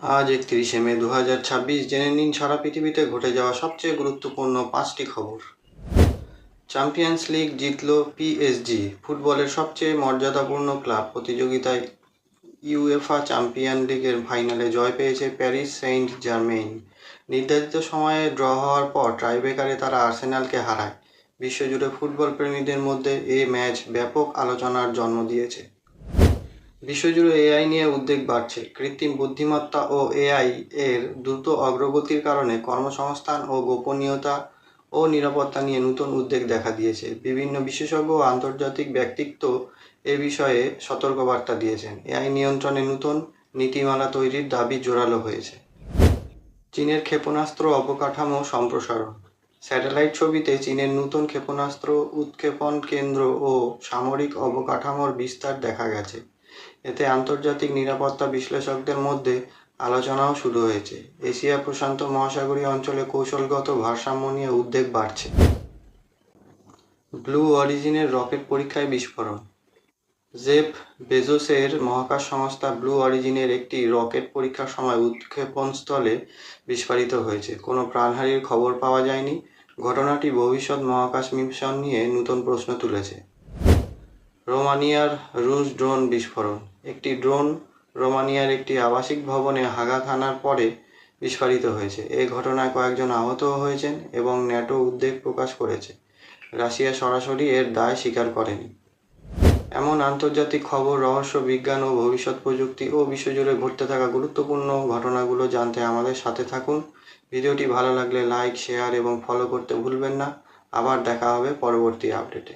আজ 31শে মে 2026 জেনে নিন সারা পৃথিবীতে ঘটে যাওয়া সবচেয়ে গুরুত্বপূর্ণ 5টি খবর। চ্যাম্পিয়ন্স লিগ জিতল পিএসজি। ফুটবলের সবচেয়ে মর্যাদাপূর্ণ ক্লাব প্রতিযোগিতায় ইউএফা চ্যাম্পিয়ন লিগের ফাইনালে জয় পেয়েছে প্যারিস সেইন্ট জার্মেইন। নির্ধারিত সময়ে ড্র হওয়ার পর টাইব্রেকারে তারা আর্সেনালকে হারায়। বিশ্বজুড়ে ফুটবল প্রেমীদের মধ্যে এই ম্যাচ ব্যাপক আলোচনার জন্ম দিয়েছে। বিশ্বজুড়ে এআই নিয়ে উদ্বেগ বাড়ছে। কৃত্রিম বুদ্ধিমত্তা ও এআই এর দ্রুত অগ্রগতির কারণে কর্মসংস্থান ও গোপনীয়তা ও নিরাপত্তা নিয়ে নতুন উদ্বেগ দেখা দিয়েছে। বিভিন্ন বিশেষজ্ঞ ও আন্তর্জাতিক ব্যক্তিত্ব এ বিষয়ে সতর্কবার্তা দিয়েছেন। এআই নিয়ন্ত্রণে নতুন নীতিমালা তৈরির দাবি জোরালো হয়েছে। চীনের ক্ষেপণাস্ত্র অবকাঠামো সম্প্রসারণ। স্যাটেলাইট ছবিতে চীনের নতুন ক্ষেপণাস্ত্র উৎক্ষেপণ কেন্দ্র ও সামরিক অবকাঠামোর বিস্তার দেখা গেছে। এতে আন্তর্জাতিক নিরাপত্তা বিশ্লেষকদের মধ্যে আলোচনাও শুরু হয়েছে। এশিয়া প্রশান্ত মহাসাগরীয় অঞ্চলে কৌশলগত ভারসাম্য নিয়ে উদ্বেগ বাড়ছে। ব্লু অরিজিনের রকেট পরীক্ষায় বিস্ফোরণ। জেফ বেজোসের মহাকাশ সংস্থা ব্লু অরিজিনের একটি রকেট পরীক্ষার সময় উৎক্ষেপণস্থলে বিস্ফোরিত হয়েছে। কোনো প্রাণহানির খবর পাওয়া যায়নি। ঘটনাটি ভবিষ্যৎ মহাকাশ মিশন নিয়ে নতুন প্রশ্ন তুলেছে। রোমানিয়ার রুশ ড্রোন বিস্ফোরণ। একটি ড্রোন রোমানিয়ার একটি আবাসিক ভবনে আঘাত হানার পরে বিস্ফোরিত হয়েছে। এই ঘটনায় কয়েকজন আহতও হয়েছেন এবং ন্যাটো উদ্বেগ প্রকাশ করেছে। রাশিয়া সরাসরি এর দায় স্বীকার করেনি। এমন আন্তর্জাতিক খবর, রহস্য, বিজ্ঞান ও ভবিষ্যৎ প্রযুক্তি ও বিশ্বজুড়ে ঘটতে থাকা গুরুত্বপূর্ণ ঘটনাগুলো জানতে আমাদের সাথে থাকুন। ভিডিওটি ভালো লাগলে লাইক, শেয়ার এবং ফলো করতে ভুলবেন না। আবার দেখা হবে পরবর্তী আপডেটে।